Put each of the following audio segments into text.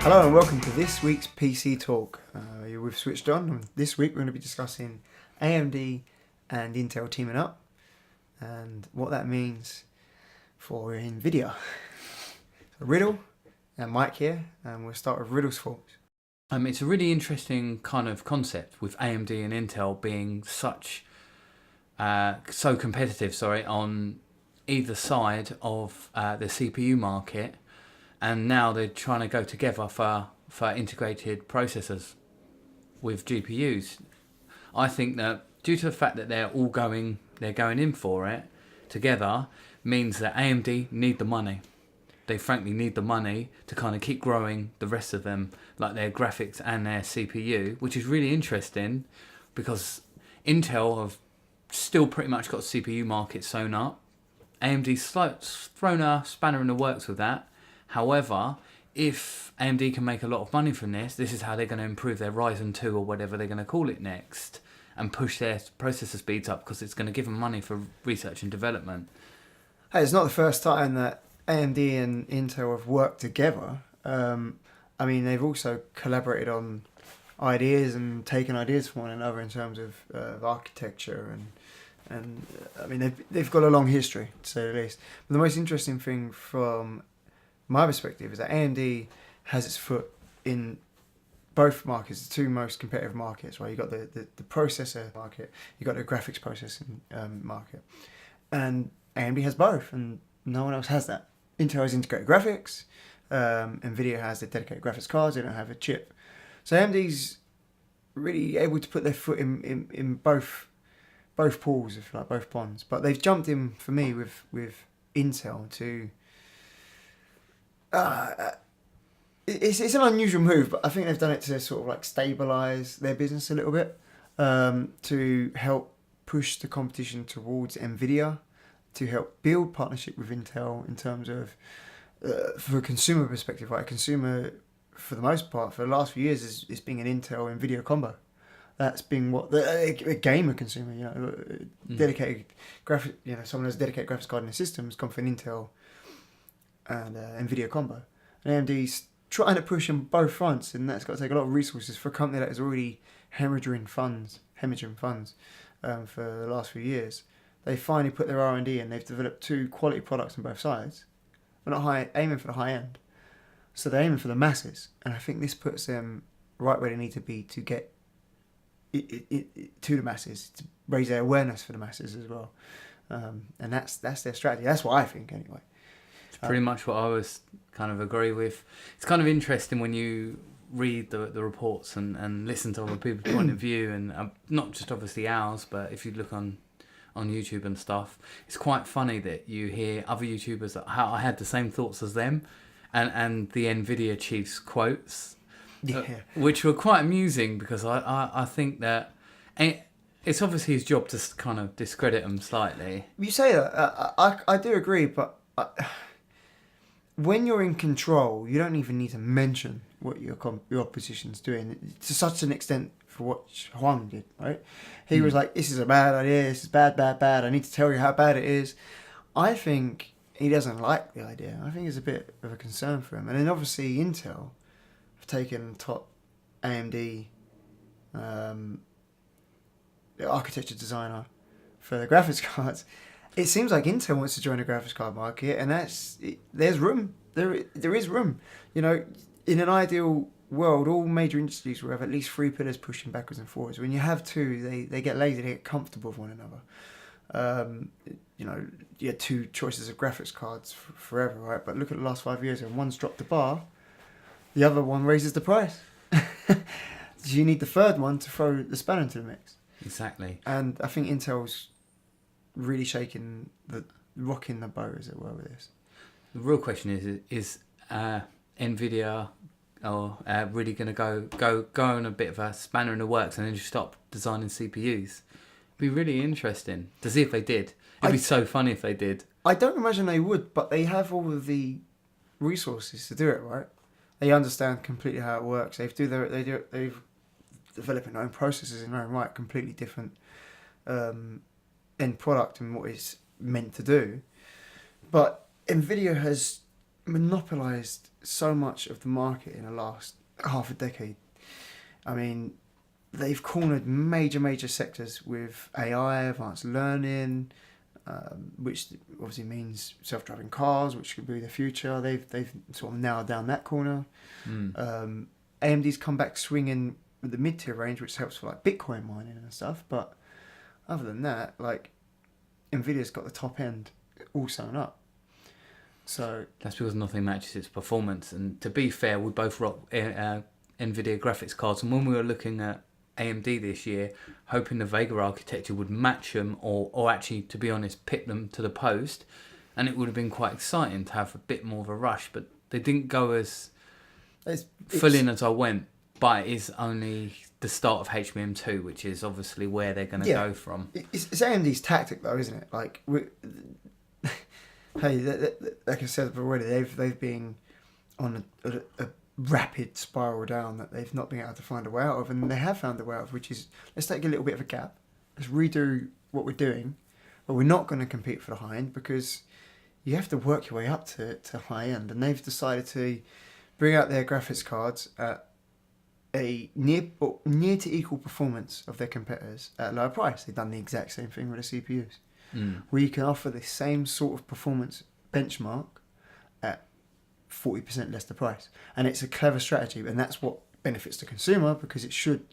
Hello and welcome to this week's PC Talk. We've switched on, and this week we're going to be discussing AMD and Intel teaming up and what that means for NVIDIA. So Riddle and Mike here, and we'll start with Riddle's thoughts. It's a really interesting kind of concept with AMD and Intel being so competitive, on either side of the CPU market. And now they're trying to go together for integrated processors with GPUs. I think that due to the fact that they're going in for it together, means that AMD need the money. They frankly need the money to kind of keep growing the rest of them, like their graphics and their CPU, which is really interesting because Intel have still pretty much got the CPU market sewn up. AMD's thrown a spanner in the works with that. However, if AMD can make a lot of money from this is how they're going to improve their Ryzen 2 or whatever they're going to call it next and push their processor speeds up because it's going to give them money for research and development. Hey, it's not the first time that AMD and Intel have worked together. They've also collaborated on ideas and taken ideas from one another in terms of architecture and they've got a long history, to say the least. But the most interesting thing from my perspective is that AMD has its foot in both markets, the two most competitive markets, right? You've got the processor market, you've got the graphics processing market. And AMD has both, and no one else has that. Intel has integrated graphics, NVIDIA has the dedicated graphics cards, they don't have a chip. So AMD's really able to put their foot in both pools, if you like, both ponds. But they've jumped in, for me, with Intel to... It's an unusual move, but I think they've done it to sort of like stabilize their business a little bit, to help push the competition towards NVIDIA, to help build partnership with Intel in terms of, for a consumer perspective, right? A consumer, for the most part, for the last few years, is being an Intel NVIDIA combo. That's been what a gamer consumer, dedicated graphic, someone has a dedicated graphics card in the system has gone for an Intel and NVIDIA combo. And AMD's trying to push on both fronts, and that's got to take a lot of resources for a company that is already hemorrhaging funds for the last few years. They finally put their R&D in. They've developed two quality products on both sides. They're not aiming for the high end, so they're aiming for the masses. And I think this puts them right where they need to be to get it to the masses, to raise their awareness for the masses as well. And that's their strategy. That's what I think, anyway. Pretty much what I was kind of agree with. It's kind of interesting when you read the reports and listen to other people's point of view, and not just obviously ours, but if you look on YouTube and stuff, it's quite funny that you hear other YouTubers that I had the same thoughts as them, and the NVIDIA chief's quotes, which were quite amusing because I think that it's obviously his job to kind of discredit them slightly. You say that, I do agree, but... when you're in control, you don't even need to mention what your opposition's doing to such an extent for what Huang did, right? He was like, this is a bad idea, this is bad, I need to tell you how bad it is. I think he doesn't like the idea. I think it's a bit of a concern for him. And then obviously Intel have taken top AMD the architecture designer for the graphics cards. It seems like Intel wants to join the graphics card market, and there's room. There is room. In an ideal world, all major industries will have at least three pillars pushing backwards and forwards. When you have two, they get lazy, they get comfortable with one another. You had two choices of graphics cards forever, right? But look at the last 5 years, when one's dropped the bar, the other one raises the price. You need the third one to throw the spanner into the mix. Exactly. And I think Intel's really rocking the boat, as it were, with this. The real question is NVIDIA really going to go on a bit of a spanner in the works and then just stop designing CPUs? It'd be really interesting to see if they did. It'd be so funny if they did. I don't imagine they would, but they have all of the resources to do it, right? They understand completely how it works. They've developing their own processes in their own right, completely different end product and what it's meant to do. But NVIDIA has monopolised so much of the market in the last half a decade. I mean, they've cornered major sectors with AI, advanced learning, which obviously means self-driving cars, which could be the future. They've sort of narrowed down that corner. AMD's come back swinging with the mid-tier range, which helps for like Bitcoin mining and stuff. But other than that, like Nvidia's got the top end all sewn up. So that's because nothing matches its performance. And to be fair, we both rock NVIDIA graphics cards. And when we were looking at AMD this year, hoping the Vega architecture would match them or actually, to be honest, pick them to the post. And it would have been quite exciting to have a bit more of a rush. But they didn't go as full in as I went. But it is only the start of HBM2, which is obviously where they're going to go from. It's AMD's tactic, though, isn't it? Like, hey, like I said already, they've been on a rapid spiral down that they've not been able to find a way out of, and they have found a way out of, which is, let's take a little bit of a gap, let's redo what we're doing, but we're not going to compete for the high end because you have to work your way up to high end, and they've decided to bring out their graphics cards at a near to equal performance of their competitors at a lower price. They've done the exact same thing with the CPUs. Where you can offer the same sort of performance benchmark at 40% less the price. And it's a clever strategy, and that's what benefits the consumer because it should,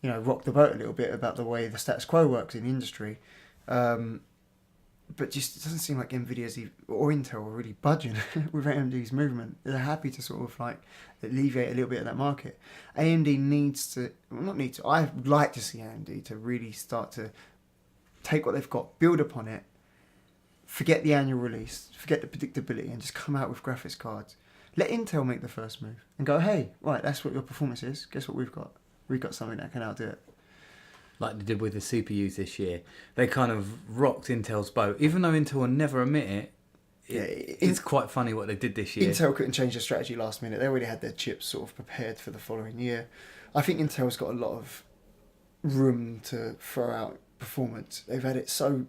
rock the boat a little bit about the way the status quo works in the industry. But just it doesn't seem like Nvidia's or Intel are really budging with AMD's movement. They're happy to sort of like alleviate a little bit of that market. AMD I would like to see AMD to really start to take what they've got, build upon it, forget the annual release, forget the predictability, and just come out with graphics cards. Let Intel make the first move and go, hey, right, that's what your performance is. Guess what we've got? We've got something that can outdo it. Like they did with the CPUs this year. They kind of rocked Intel's boat. Even though Intel will never admit it, it's quite funny what they did this year. Intel couldn't change their strategy last minute. They already had their chips sort of prepared for the following year. I think Intel's got a lot of room to throw out performance. They've had it so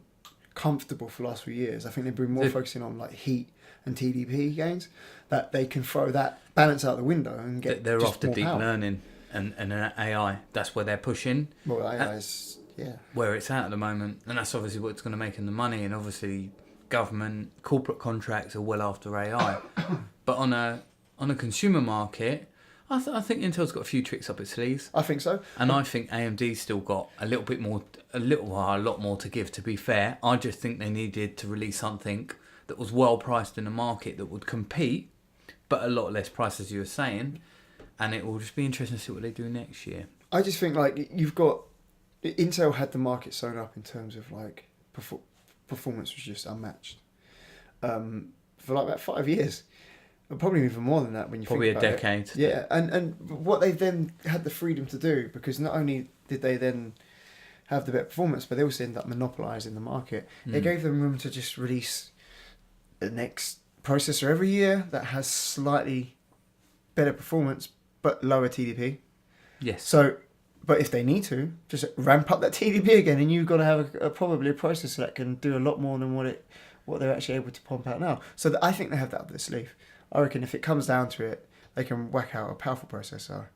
comfortable for the last few years. I think they've been more focusing on like heat and TDP gains that they can throw that balance out the window and get. They're just after more deep power. Learning and AI. That's where they're pushing. Well, AI is where it's at the moment, and that's obviously what's going to make them the money. And obviously, government corporate contracts are well after AI. But on a consumer market, I think Intel's got a few tricks up its sleeves. I think so. And I think AMD's still got a lot more to give, to be fair. I just think they needed to release something that was well priced in the market that would compete, but a lot less price, as you were saying. And it will just be interesting to see what they do next year. I just think like you've got Intel had the market sewn up in terms of like performance was just unmatched for like about 5 years. Probably even more than that when you probably think about a decade. It. Yeah, and what they then had the freedom to do, because not only did they then have the better performance, but they also ended up monopolising the market. It gave them room to just release the next processor every year that has slightly better performance but lower TDP. Yes. So, but if they need to, just ramp up that TDP again, and you've got to have probably a processor that can do a lot more than what they're actually able to pump out now. So I think they have that up their sleeve. I reckon if it comes down to it, they can whack out a powerful processor.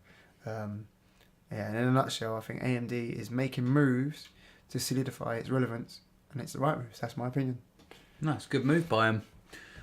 And in a nutshell, I think AMD is making moves to solidify its relevance, and it's the right moves. That's my opinion. Nice, good move by them.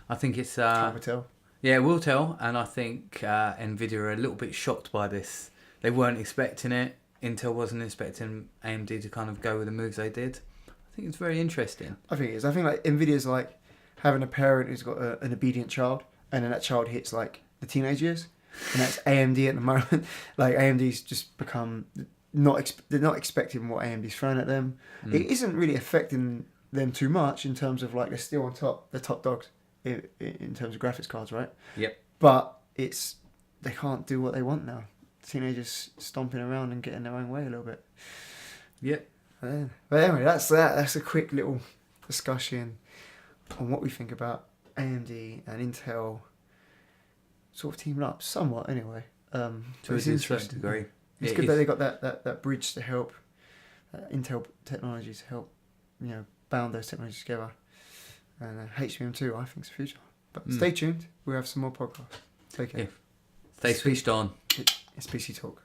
I think it's... Can't we tell? Yeah, we'll tell, and I think NVIDIA are a little bit shocked by this. They weren't expecting it. Intel wasn't expecting AMD to kind of go with the moves they did. I think it's very interesting. I think it is. I think like NVIDIA's like having a parent who's got an obedient child, and then that child hits like the teenage years, and that's AMD at the moment. Like AMD's just become they're not expecting what AMD's throwing at them. It isn't really affecting them too much in terms of like they're still on top. They're top dogs in terms of graphics cards, right? Yep. But they can't do what they want now. Teenagers stomping around and getting their own way a little bit. Yep. But anyway, that's that. That's a quick little discussion on what we think about AMD and Intel sort of teaming up somewhat anyway. To a certain degree. It's good that they got that bridge to help Intel technology to help bound those technologies together. And HBM2 I think is the future. But stay tuned. We have some more podcasts. Take care. Yeah. Stay switched on. It's PC Talk.